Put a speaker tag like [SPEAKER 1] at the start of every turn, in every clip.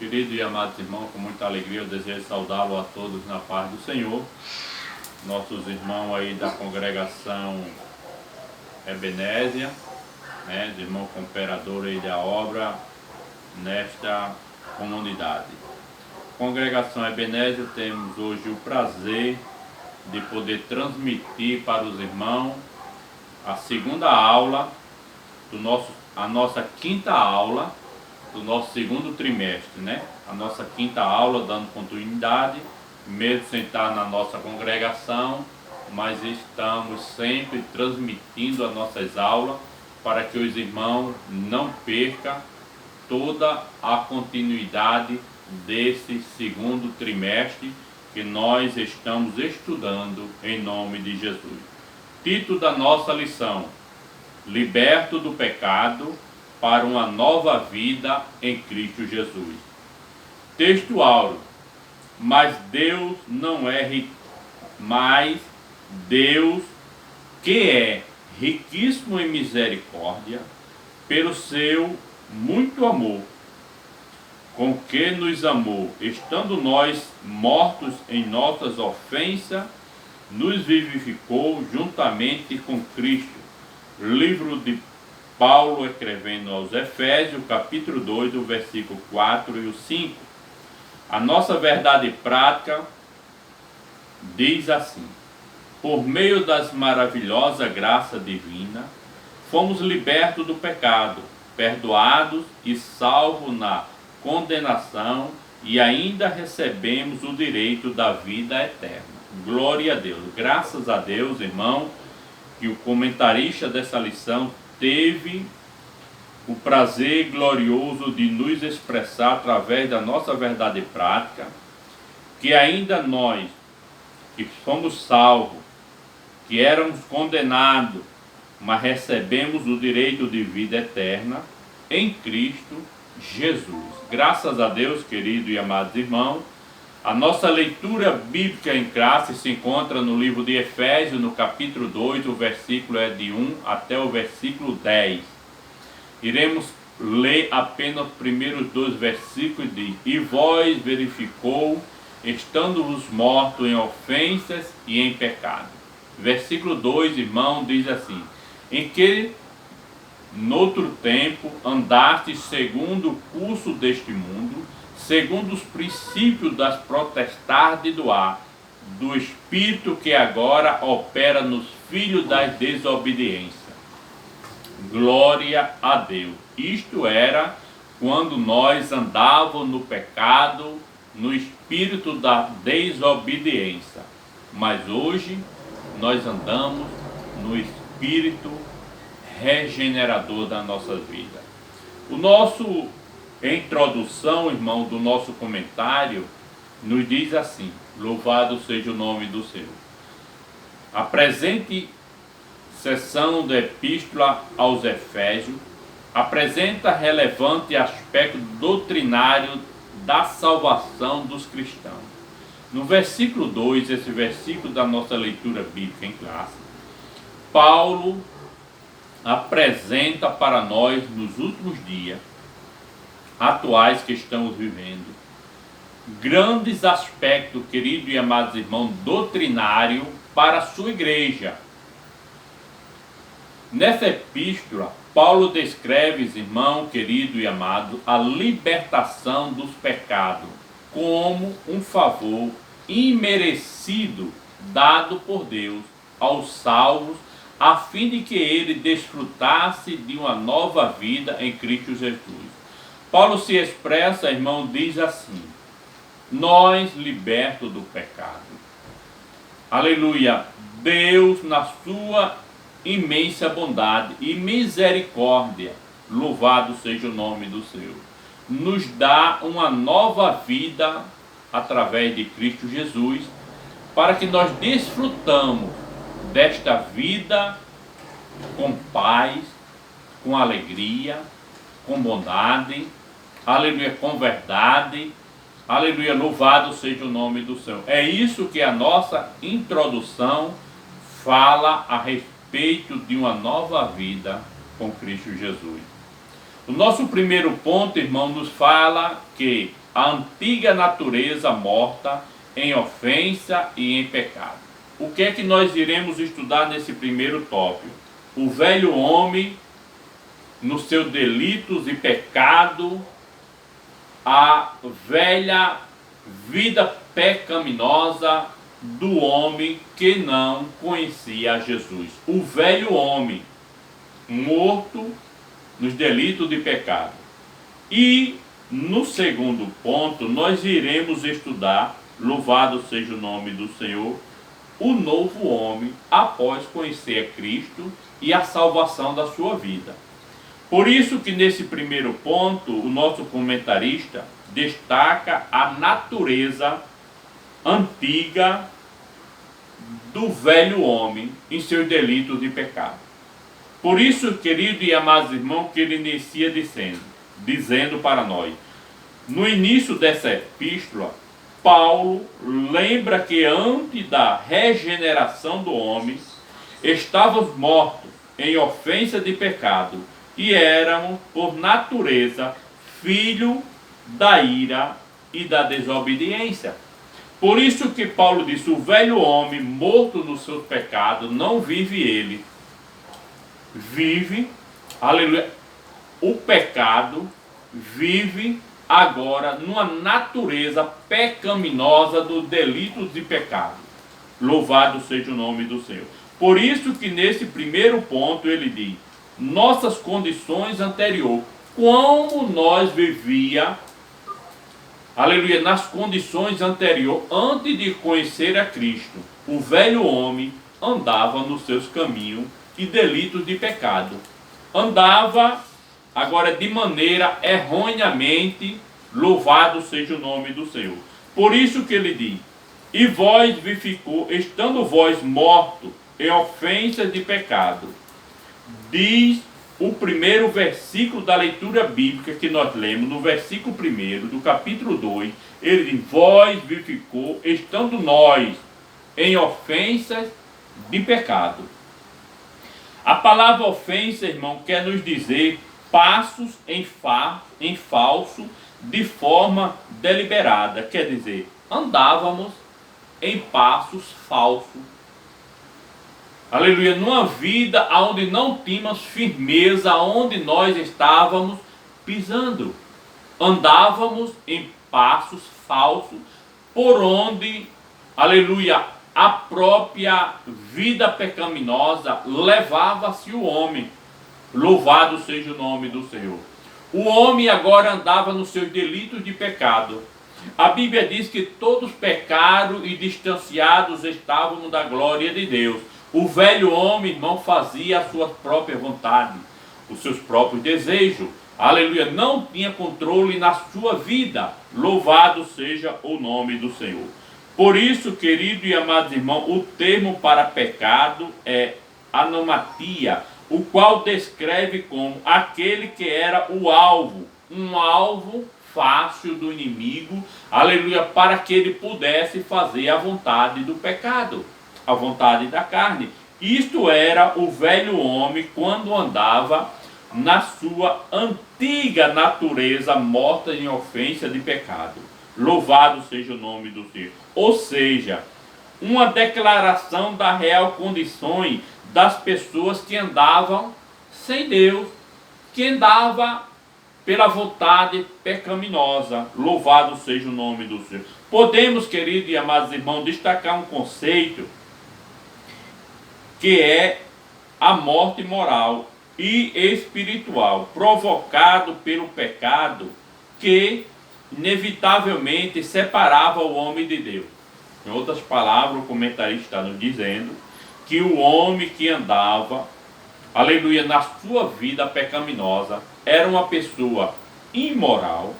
[SPEAKER 1] Queridos e amados irmãos, com muita alegria eu desejo saudá-lo a todos na paz do Senhor. Nossos irmãos aí da congregação Ebenésia, né, os irmãos cooperadores aí da obra nesta comunidade. Congregação Ebenésia, temos hoje o prazer de poder transmitir para os irmãos a segunda aula a nossa quinta aula do nosso segundo trimestre, né? A nossa quinta aula dando continuidade, mesmo sem estar na nossa congregação, mas estamos sempre transmitindo as nossas aulas para que os irmãos não percam toda a continuidade desse segundo trimestre que nós estamos estudando em nome de Jesus. Título da nossa lição: Liberto do pecado para uma nova vida em Cristo Jesus. Texto áureo: mas Deus que é riquíssimo em misericórdia, pelo seu muito amor, com que nos amou, estando nós mortos em nossas ofensas, nos vivificou juntamente com Cristo. Livro de Paulo escrevendo aos Efésios, capítulo 2, do versículo 4 e o 5. A nossa verdade prática diz assim: por meio das maravilhosas graças divinas, fomos libertos do pecado, perdoados e salvos na condenação, e ainda recebemos o direito da vida eterna. Glória a Deus. Graças a Deus, irmão, que o comentarista dessa lição teve o prazer glorioso de nos expressar através da nossa verdade prática, que ainda nós, que fomos salvos, que éramos condenados, mas recebemos o direito de vida eterna em Cristo Jesus. Graças a Deus, queridos e amados irmãos, a nossa leitura bíblica em classe se encontra no livro de Efésios, no capítulo 2, o versículo é de 1 até o versículo 10. Iremos ler apenas os primeiros dois versículos de: e vós verificou, estando os mortos em ofensas e em pecado. Versículo 2, irmão, diz assim: em que noutro tempo andastes segundo o curso deste mundo, segundo os princípios das potestades do ar, do espírito que agora opera nos filhos da desobediência. Glória a Deus. Isto era quando nós andávamos no pecado, no espírito da desobediência. Mas hoje nós andamos no espírito regenerador da nossa vida. O nosso introdução, irmão, do nosso comentário nos diz assim: louvado seja o nome do Senhor. A presente seção da Epístola aos Efésios apresenta relevante aspecto doutrinário da salvação dos cristãos. No versículo 2, esse versículo da nossa leitura bíblica em classe, Paulo apresenta para nós, nos últimos dias atuais que estamos vivendo, grandes aspectos, queridos e amados irmãos, doutrinário para a sua igreja. Nessa epístola, Paulo descreve, irmão querido e amado, a libertação dos pecados como um favor imerecido dado por Deus aos salvos, a fim de que ele desfrutasse de uma nova vida em Cristo Jesus. Paulo se expressa, irmão, diz assim: nós libertos do pecado. Aleluia! Deus, na sua imensa bondade e misericórdia, louvado seja o nome do Senhor, nos dá uma nova vida através de Cristo Jesus, para que nós desfrutamos desta vida com paz, com alegria, com bondade, aleluia, com verdade, aleluia, louvado seja o nome do Senhor. É isso que a nossa introdução fala a respeito de uma nova vida com Cristo Jesus. O nosso primeiro ponto, irmão, nos fala que a antiga natureza morta em ofensa e em pecado. O que é que nós iremos estudar nesse primeiro tópico? O velho homem nos seus delitos e pecado, a velha vida pecaminosa do homem que não conhecia Jesus. O velho homem morto nos delitos de pecado. E no segundo ponto nós iremos estudar, louvado seja o nome do Senhor, o novo homem após conhecer a Cristo e a salvação da sua vida. Por isso que nesse primeiro ponto o nosso comentarista destaca a natureza antiga do velho homem em seus delitos de pecado. Por isso, querido e amados irmãos, que ele inicia dizendo para nós, no início dessa epístola, Paulo lembra que antes da regeneração do homem, estávamos mortos em ofensa de pecado e éramos, por natureza, filho da ira e da desobediência. Por isso que Paulo disse, o velho homem morto no seu pecado, não vive ele. Vive, aleluia, o pecado vive agora numa natureza pecaminosa do delito de pecado. Louvado seja o nome do Senhor. Por isso que nesse primeiro ponto ele diz, nossas condições anteriores, como nós vivia, aleluia, nas condições anteriores, antes de conhecer a Cristo, o velho homem andava nos seus caminhos e delitos de pecado. Andava agora de maneira erroneamente, louvado seja o nome do Senhor. Por isso que ele diz, e vós vivificou, estando vós mortos em ofensas de pecado. Diz o primeiro versículo da leitura bíblica que nós lemos, no versículo 1 do capítulo 2, ele diz, vós vivificou, estando nós em ofensas de pecado. A palavra ofensa, irmão, quer nos dizer passos em falso de forma deliberada. Quer dizer, andávamos em passos falsos. Aleluia, numa vida onde não tínhamos firmeza, onde nós estávamos pisando. Andávamos em passos falsos, por onde, aleluia, a própria vida pecaminosa levava-se o homem. Louvado seja o nome do Senhor. O homem agora andava nos seus delitos de pecado. A Bíblia diz que todos pecaram e distanciados estavam da glória de Deus. O velho homem, irmão, fazia a sua própria vontade, os seus próprios desejos. Aleluia, não tinha controle na sua vida. Louvado seja o nome do Senhor. Por isso, querido e amados irmãos, o termo para pecado é anomatia, o qual descreve como aquele que era o alvo, um alvo fácil do inimigo, aleluia, para que ele pudesse fazer a vontade do pecado, a vontade da carne. Isto era o velho homem quando andava na sua antiga natureza morta em ofensa de pecado. Louvado seja o nome do Senhor. Ou seja, uma declaração da real condição das pessoas que andavam sem Deus, que andava pela vontade pecaminosa. Louvado seja o nome do Senhor. Podemos, queridos e amados irmãos, destacar um conceito que é a morte moral e espiritual, provocado pelo pecado que inevitavelmente separava o homem de Deus. Em outras palavras, o comentarista está nos dizendo que o homem que andava, aleluia, na sua vida pecaminosa, era uma pessoa imoral,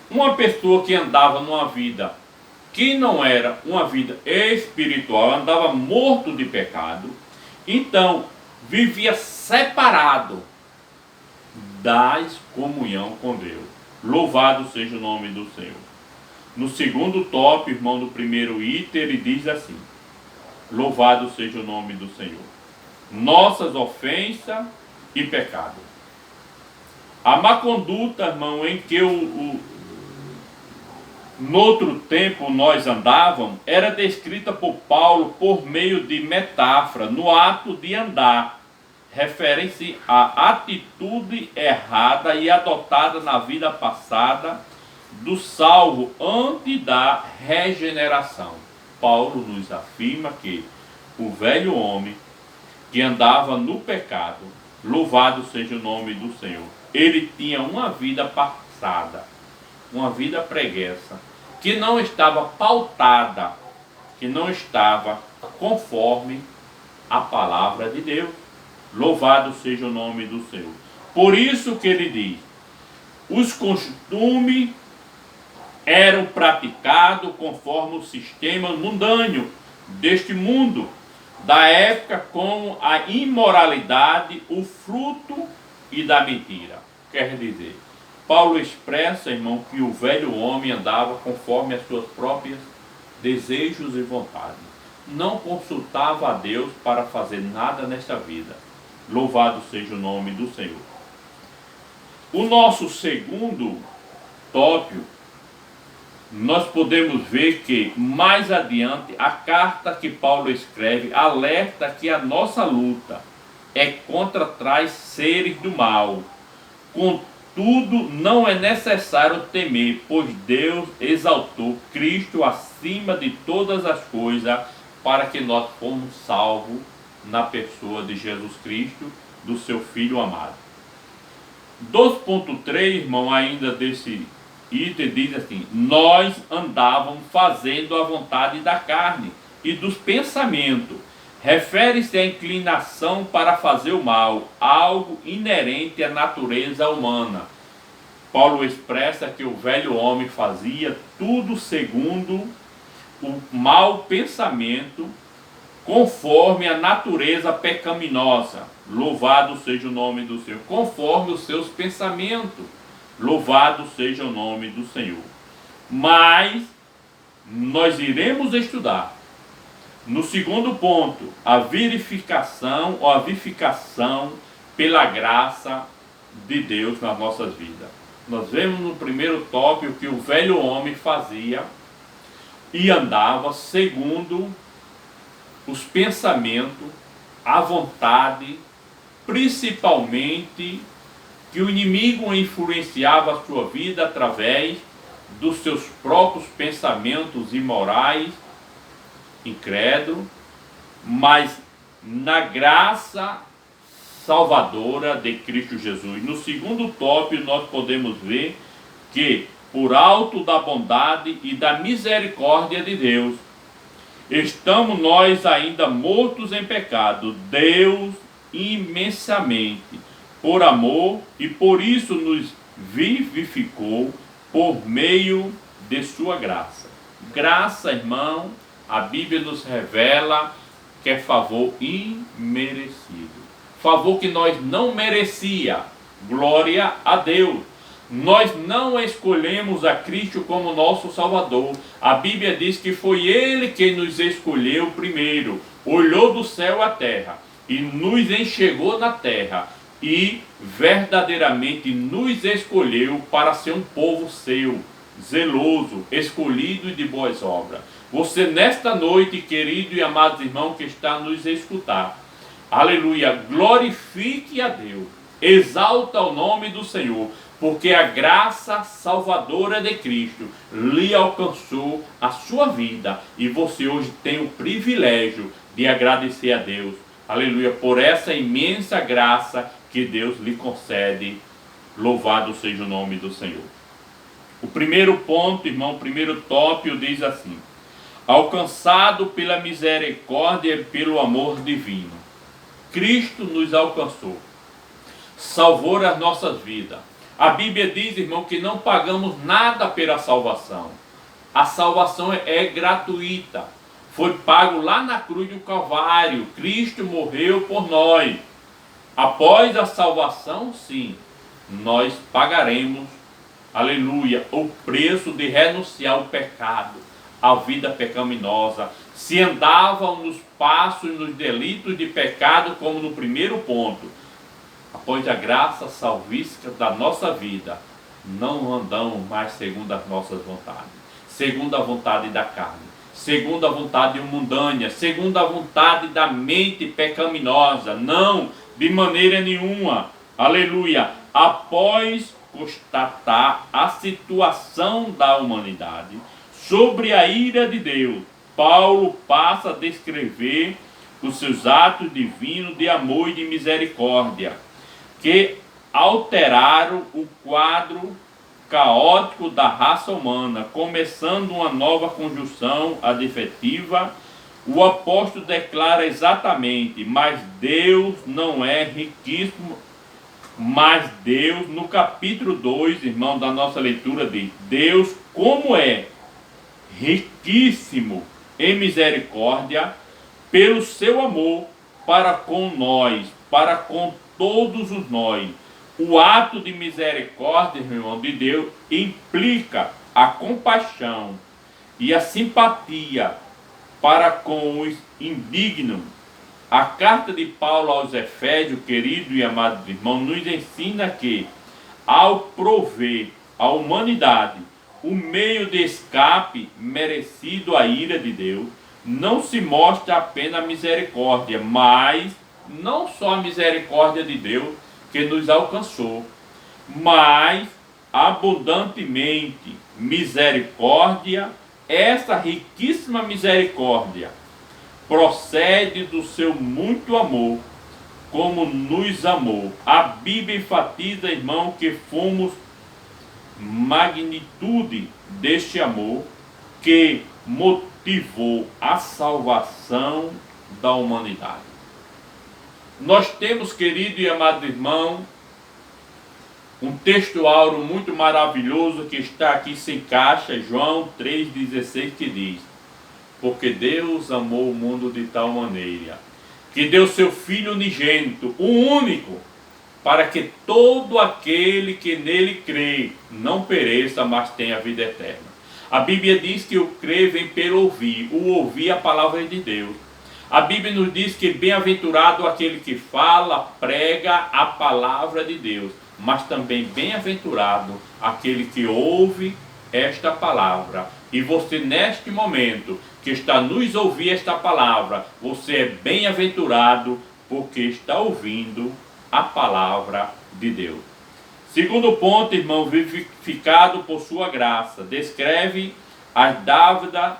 [SPEAKER 1] uma pessoa que andava numa vida que não era uma vida espiritual, andava morto de pecado, então vivia separado da comunhão com Deus. Louvado seja o nome do Senhor. No segundo tópico, irmão, do primeiro item, ele diz assim, louvado seja o nome do Senhor. Nossas ofensas e pecado. A má conduta, irmão, em que noutro tempo nós andávamos, era descrita por Paulo por meio de metáfora, no ato de andar, refere-se à atitude errada e adotada na vida passada do salvo antes da regeneração. Paulo nos afirma que o velho homem que andava no pecado, louvado seja o nome do Senhor, ele tinha uma vida passada, uma vida preguiça, que não estava pautada, que não estava conforme a palavra de Deus. Louvado seja o nome do Senhor. Por isso que ele diz, os costumes eram praticados conforme o sistema mundâneo deste mundo, da época, como a imoralidade, o fruto e da mentira. Quer dizer, Paulo expressa, irmão, que o velho homem andava conforme as suas próprias desejos e vontades. Não consultava a Deus para fazer nada nesta vida. Louvado seja o nome do Senhor. O nosso segundo tópico, nós podemos ver que mais adiante a carta que Paulo escreve alerta que a nossa luta é contra tais seres do mal. Contudo, não é necessário temer, pois Deus exaltou Cristo acima de todas as coisas para que nós fomos salvos na pessoa de Jesus Cristo, do seu Filho amado. 2.3, irmão, ainda desse item diz assim: nós andávamos fazendo a vontade da carne e dos pensamentos. Refere-se à inclinação para fazer o mal, algo inerente à natureza humana. Paulo expressa que o velho homem fazia tudo segundo o mau pensamento, conforme a natureza pecaminosa. Louvado seja o nome do Senhor. Conforme os seus pensamentos. Louvado seja o nome do Senhor. Mas nós iremos estudar no segundo ponto a verificação ou a vivificação pela graça de Deus nas nossas vidas. Nós vemos no primeiro tópico que o velho homem fazia e andava segundo os pensamentos, a vontade, principalmente que o inimigo influenciava a sua vida através dos seus próprios pensamentos imorais, incrédulos, mas na graça salvadora de Cristo Jesus. No segundo tópico nós podemos ver que por alto da bondade e da misericórdia de Deus, estamos nós ainda mortos em pecado, Deus imensamente por amor e por isso nos vivificou por meio de sua graça. Graça, irmão, a Bíblia nos revela que é favor imerecido. Favor que nós não merecia. Glória a Deus. Nós não escolhemos a Cristo como nosso Salvador. A Bíblia diz que foi Ele quem nos escolheu primeiro. Olhou do céu à terra e nos enxergou na terra. E verdadeiramente nos escolheu para ser um povo seu, zeloso, escolhido e de boas obras. Você nesta noite, querido e amados irmãos que está nos escutar, aleluia, glorifique a Deus, exalta o nome do Senhor, porque a graça salvadora de Cristo lhe alcançou a sua vida e você hoje tem o privilégio de agradecer a Deus, aleluia, por essa imensa graça que Deus lhe concede. Louvado seja o nome do Senhor. O primeiro ponto, irmão, o primeiro tópico diz assim: alcançado pela misericórdia e pelo amor divino. Cristo nos alcançou, salvou as nossas vidas. A Bíblia diz, irmão, que não pagamos nada pela salvação. A salvação é gratuita. Foi pago lá na cruz do Calvário. Cristo morreu por nós. Após a salvação, sim, nós pagaremos, aleluia, o preço de renunciar ao pecado, à vida pecaminosa. Se andavam nos passos e nos delitos de pecado, como no primeiro ponto, após a graça salvífica da nossa vida, não andamos mais segundo as nossas vontades. segundo a vontade da carne, segundo a vontade mundânea, segundo a vontade da mente pecaminosa. Não, de maneira nenhuma. Aleluia. Após constatar a situação da humanidade sobre a ira de Deus, Paulo passa a descrever os seus atos divinos de amor e de misericórdia, que alteraram o quadro caótico da raça humana, começando uma nova conjunção adjetiva. O apóstolo declara exatamente: mas Deus não é riquíssimo. Mas Deus, no capítulo 2, irmão, da nossa leitura, diz: Deus, como é riquíssimo em misericórdia, pelo seu amor para com nós, para com todos os nós. O ato de misericórdia, irmão, de Deus implica a compaixão e a simpatia para com os indignos. A carta de Paulo aos Efésios, querido e amado irmão, nos ensina que, ao prover à humanidade o meio de escape merecido à ira de Deus, não se mostra apenas a misericórdia, mas não só a misericórdia de Deus que nos alcançou, mas abundantemente misericórdia. Essa riquíssima misericórdia procede do seu muito amor, como nos amou. A Bíblia enfatiza, irmão, que fomos magnitude deste amor que motivou a salvação da humanidade. Nós temos, querido e amado irmão, um texto áureo muito maravilhoso que está aqui sem caixa, João 3,16, que diz: porque Deus amou o mundo de tal maneira que deu seu Filho unigênito, o único, para que todo aquele que nele crê não pereça, mas tenha vida eterna. A Bíblia diz que o crer vem pelo ouvir, o ouvir a palavra de Deus. A Bíblia nos diz que bem-aventurado aquele que fala, prega a palavra de Deus, mas também bem-aventurado aquele que ouve esta palavra. E você, neste momento que está nos ouvindo esta palavra, você é bem-aventurado porque está ouvindo a palavra de Deus. Segundo ponto, irmão, vivificado por sua graça, descreve as dávidas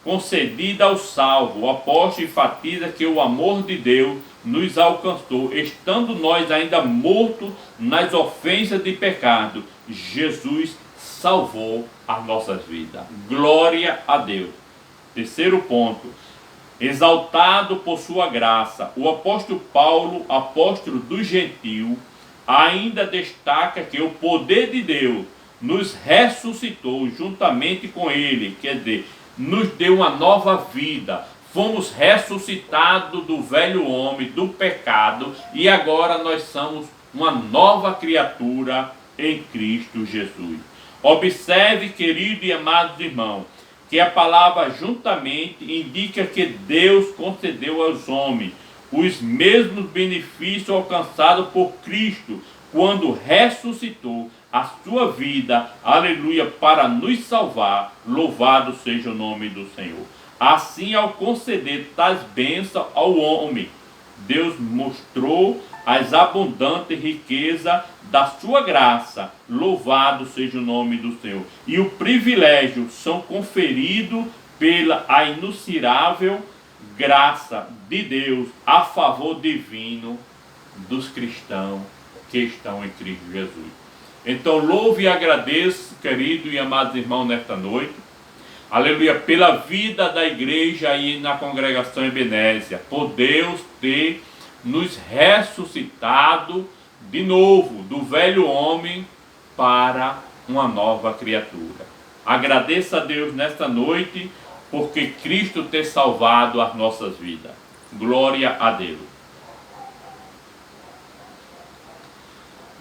[SPEAKER 1] concedidas ao salvo. O apóstolo enfatiza que o amor de Deus nos alcançou, estando nós ainda mortos nas ofensas de pecado. Jesus salvou as nossas vidas. Glória a Deus. Terceiro ponto, exaltado por sua graça. O apóstolo Paulo, apóstolo do gentio, ainda destaca que o poder de Deus nos ressuscitou juntamente com ele, quer dizer, nos deu uma nova vida. Fomos ressuscitados do velho homem, do pecado, e agora nós somos uma nova criatura em Cristo Jesus. Observe, querido e amados irmãos, que a palavra juntamente indica que Deus concedeu aos homens os mesmos benefícios alcançados por Cristo quando ressuscitou a sua vida, aleluia, para nos salvar. Louvado seja o nome do Senhor. Assim, ao conceder tais bênçãos ao homem, Deus mostrou as abundantes riquezas da sua graça. Louvado seja o nome do Senhor. E o privilégio são conferidos pela a inuncirável graça de Deus a favor divino dos cristãos que estão em Cristo Jesus. Então, louve e agradeço, querido e amados irmãos, nesta noite, aleluia, pela vida da igreja aí na congregação Ebenésia, por Deus ter nos ressuscitado de novo do velho homem para uma nova criatura. Agradeça a Deus nesta noite, porque Cristo tem salvado as nossas vidas. Glória a Deus.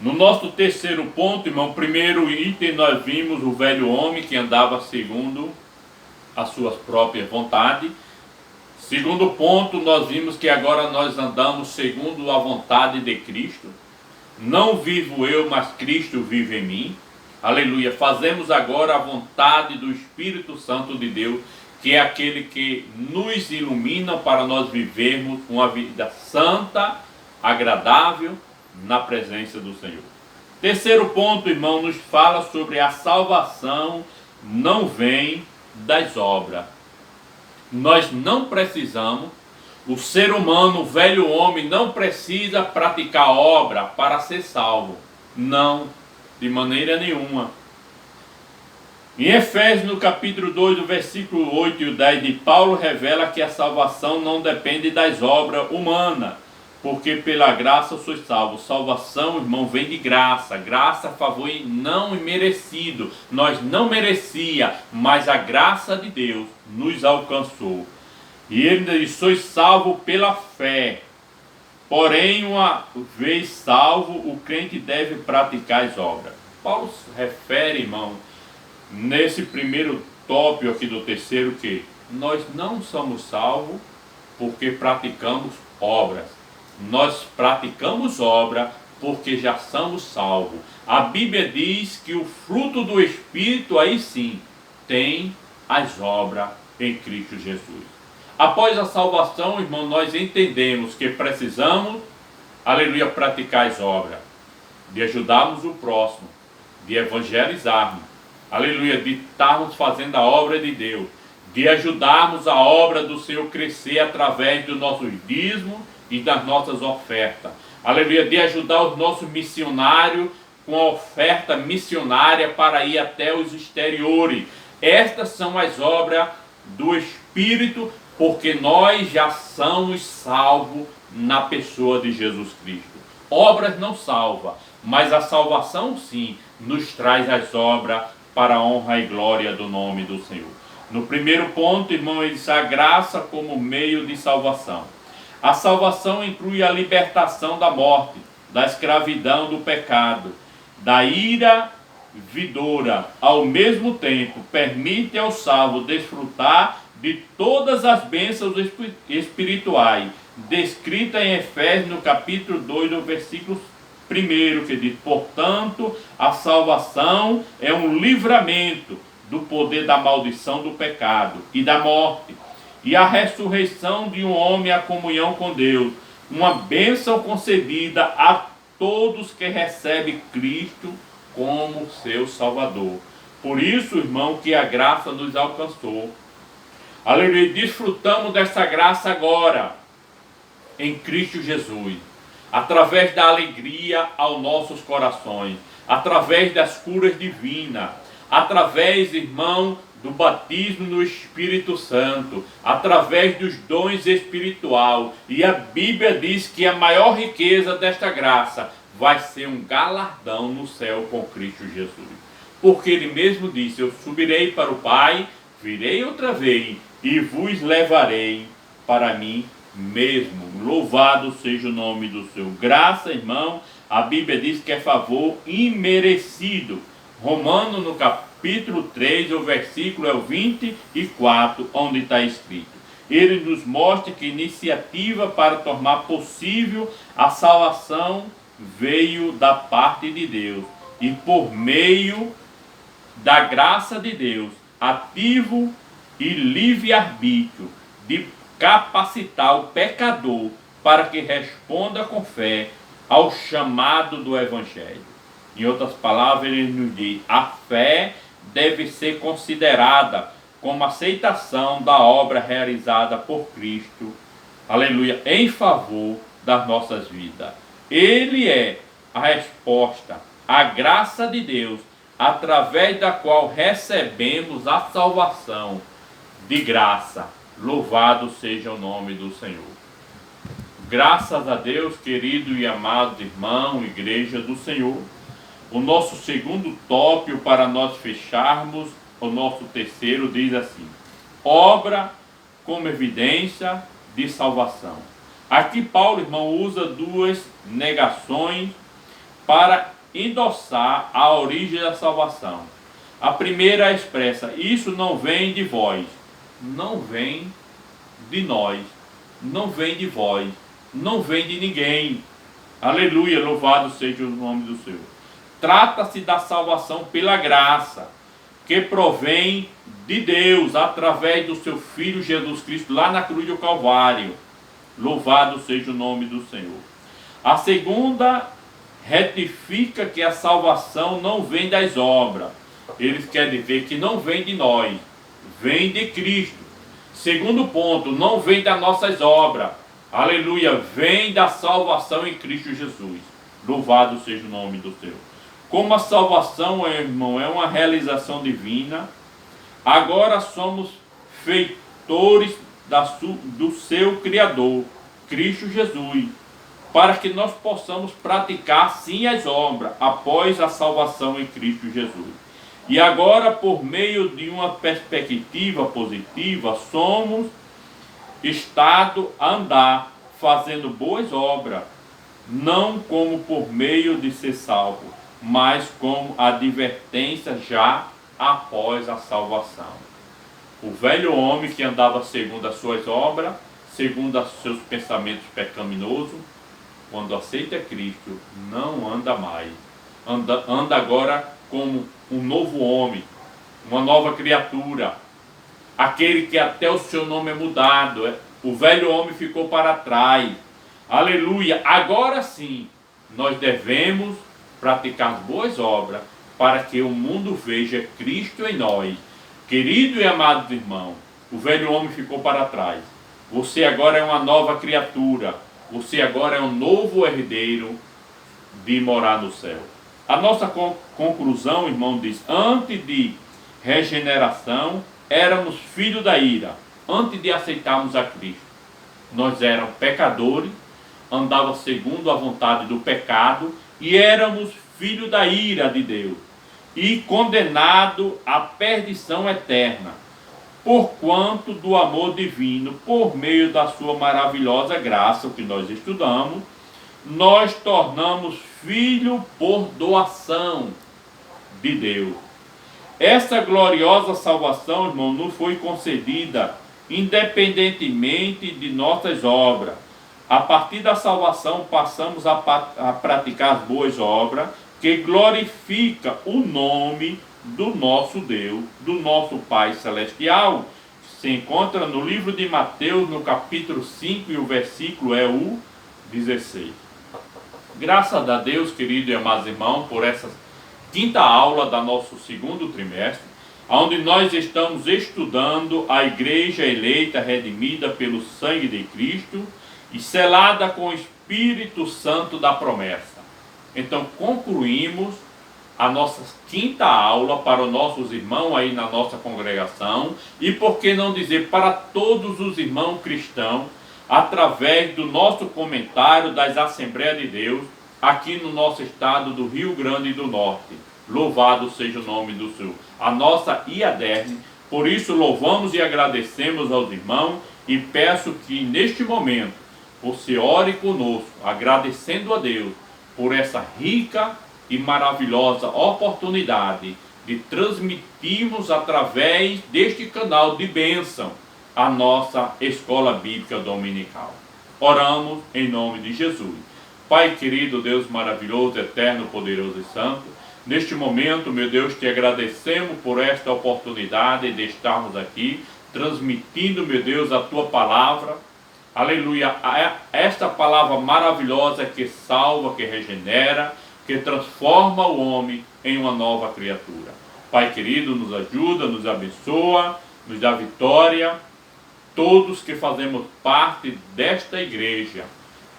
[SPEAKER 1] No nosso terceiro ponto, irmão, primeiro item, nós vimos o velho homem que andava segundo as suas próprias vontades. Segundo ponto, nós vimos que agora nós andamos segundo a vontade de Cristo. Não vivo eu, mas Cristo vive em mim. Aleluia. Fazemos agora a vontade do Espírito Santo de Deus, que é aquele que nos ilumina para nós vivermos uma vida santa, agradável, na presença do Senhor. Terceiro ponto, irmão, nos fala sobre a salvação não vem das obras. Nós não precisamos, o ser humano, o velho homem, não precisa praticar obra para ser salvo. Não, de maneira nenhuma. Em Efésios, no capítulo 2, do versículo 8 e o 10 de Paulo, revela que a salvação não depende das obras humanas, porque pela graça sois salvos. Salvação, irmão, vem de graça. Graça, favor não imerecido. Nós não merecia, mas a graça de Deus nos alcançou. E ele diz, sois salvo pela fé. Porém, uma vez salvo, o crente deve praticar as obras. Paulo se refere, irmão, nesse primeiro tópico aqui do terceiro, que nós não somos salvos porque praticamos obras. Nós praticamos obra porque já somos salvos. A Bíblia diz que o fruto do Espírito, aí sim, tem as obras em Cristo Jesus. Após a salvação, irmão, nós entendemos que precisamos, aleluia, praticar as obras, de ajudarmos o próximo, de evangelizarmos, aleluia, de estarmos fazendo a obra de Deus, de ajudarmos a obra do Senhor crescer através do nosso dízimo e das nossas ofertas. Aleluia, de ajudar os nossos missionários com a oferta missionária para ir até os exteriores. Estas são as obras do Espírito, porque nós já somos salvos na pessoa de Jesus Cristo. Obras não salvam, mas a salvação sim nos traz as obras para a honra e glória do nome do Senhor. No primeiro ponto, irmão, ele diz a graça como meio de salvação. A salvação inclui a libertação da morte, da escravidão do pecado, da ira vindoura. Ao mesmo tempo, permite ao salvo desfrutar de todas as bênçãos espirituais, descrita em Efésios, no capítulo 2, do versículo 1, que diz, portanto, a salvação é um livramento do poder da maldição do pecado e da morte, e a ressurreição de um homem à comunhão com Deus, uma bênção concedida a todos que recebem Cristo como seu Salvador. Por isso, irmão, que a graça nos alcançou. Aleluia, desfrutamos dessa graça agora, em Cristo Jesus, através da alegria aos nossos corações, através das curas divinas, através, irmão, do batismo no Espírito Santo, através dos dons espirituais. E a Bíblia diz que a maior riqueza desta graça vai ser um galardão no céu com Cristo Jesus. Porque ele mesmo disse, eu subirei para o Pai, virei outra vez e vos levarei para mim mesmo. Louvado seja o nome do Senhor. Graça, irmão, a Bíblia diz que é favor imerecido. Romano, no capítulo 3, o versículo é o 24, onde está escrito. Ele nos mostra que a iniciativa para tornar possível a salvação veio da parte de Deus. E por meio da graça de Deus, ativo e livre-arbítrio, de capacitar o pecador para que responda com fé ao chamado do Evangelho. Em outras palavras, ele nos diz, a fé deve ser considerada como aceitação da obra realizada por Cristo, aleluia, em favor das nossas vidas. Ele é a resposta, a graça de Deus, através da qual recebemos a salvação de graça. Louvado seja o nome do Senhor. Graças a Deus, querido e amado irmão, igreja do Senhor. O nosso segundo tópico para nós fecharmos, o nosso terceiro, diz assim, obra como evidência de salvação. Aqui Paulo, irmão, usa duas negações para endossar a origem da salvação. A primeira expressa, isso não vem de vós, não vem de nós, não vem de vós, não vem de ninguém. Aleluia, louvado seja o nome do Senhor. trata-se da salvação pela graça, que provém de Deus, através do seu Filho Jesus Cristo, lá na cruz do Calvário. Louvado seja o nome do Senhor. A segunda retifica que a salvação não vem das obras. Eles querem dizer que não vem de nós, vem de Cristo. Segundo ponto, não vem das nossas obras. Aleluia, vem da salvação em Cristo Jesus. Louvado seja o nome do Senhor. Como a salvação, irmão, é uma realização divina, agora somos feitores do seu Criador, Cristo Jesus, para que nós possamos praticar sim as obras após a salvação em Cristo Jesus. E agora, por meio de uma perspectiva positiva, somos estado a andar, fazendo boas obras, não como por meio de ser salvo, mas como advertência já após a salvação. O velho homem que andava segundo as suas obras, segundo os seus pensamentos pecaminosos, quando aceita Cristo, não anda mais. Anda agora como um novo homem, uma nova criatura, aquele que até o seu nome é mudado. O velho homem ficou para trás. Aleluia! Agora sim, nós devemos praticar boas obras para que o mundo veja Cristo em nós. Querido e amado irmão, o velho homem ficou para trás. Você agora é uma nova criatura. Você agora é um novo herdeiro de morar no céu. A nossa conclusão, irmão, diz: antes de regeneração, éramos filhos da ira. Antes de aceitarmos a Cristo, nós éramos pecadores, andávamos segundo a vontade do pecado e éramos filhos da ira de Deus e condenados à perdição eterna, porquanto do amor divino, por meio da sua maravilhosa graça, o que nós estudamos, nós tornamos filho por doação de Deus. Essa gloriosa salvação, irmão, nos foi concedida independentemente de nossas obras. A partir da salvação passamos a praticar as boas obras que glorifica o nome do nosso Deus, do nosso Pai Celestial. Se encontra no livro de Mateus, no capítulo 5, e o versículo é o 16. Graças a Deus, querido e amados irmãos, por essa quinta aula da nosso segundo trimestre, onde nós estamos estudando a igreja eleita, redimida pelo sangue de Cristo e selada com o Espírito Santo da promessa. Então concluímos a nossa quinta aula para os nossos irmãos aí na nossa congregação e, por que não dizer, para todos os irmãos cristãos, através do nosso comentário das Assembleias de Deus, aqui no nosso estado do Rio Grande do Norte. Louvado seja o nome do Senhor. A nossa IADERN, por isso louvamos e agradecemos aos irmãos e peço que neste momento você ore conosco, agradecendo a Deus por essa rica e maravilhosa oportunidade de transmitirmos através deste canal de bênção a nossa escola bíblica dominical. Oramos em nome de Jesus. Pai querido, Deus maravilhoso, eterno, poderoso e santo, neste momento, meu Deus, te agradecemos por esta oportunidade de estarmos aqui, transmitindo, meu Deus, a tua palavra. Aleluia, esta palavra maravilhosa que salva, que regenera, que transforma o homem em uma nova criatura. Pai querido, nos ajuda, nos abençoa, nos dá vitória, todos que fazemos parte desta igreja,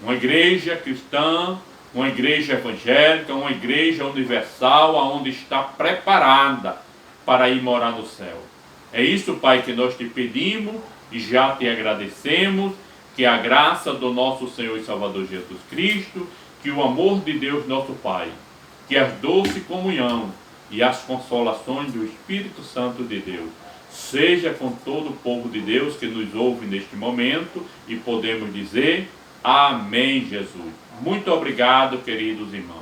[SPEAKER 1] uma igreja cristã, uma igreja evangélica, uma igreja universal, onde está preparada para ir morar no céu. É isso, Pai, que nós te pedimos e já te agradecemos, que a graça do nosso Senhor e Salvador Jesus Cristo, que o amor de Deus nosso Pai, que a doce comunhão e as consolações do Espírito Santo de Deus, seja com todo o povo de Deus que nos ouve neste momento e podemos dizer: amém, Jesus. Muito obrigado, queridos irmãos.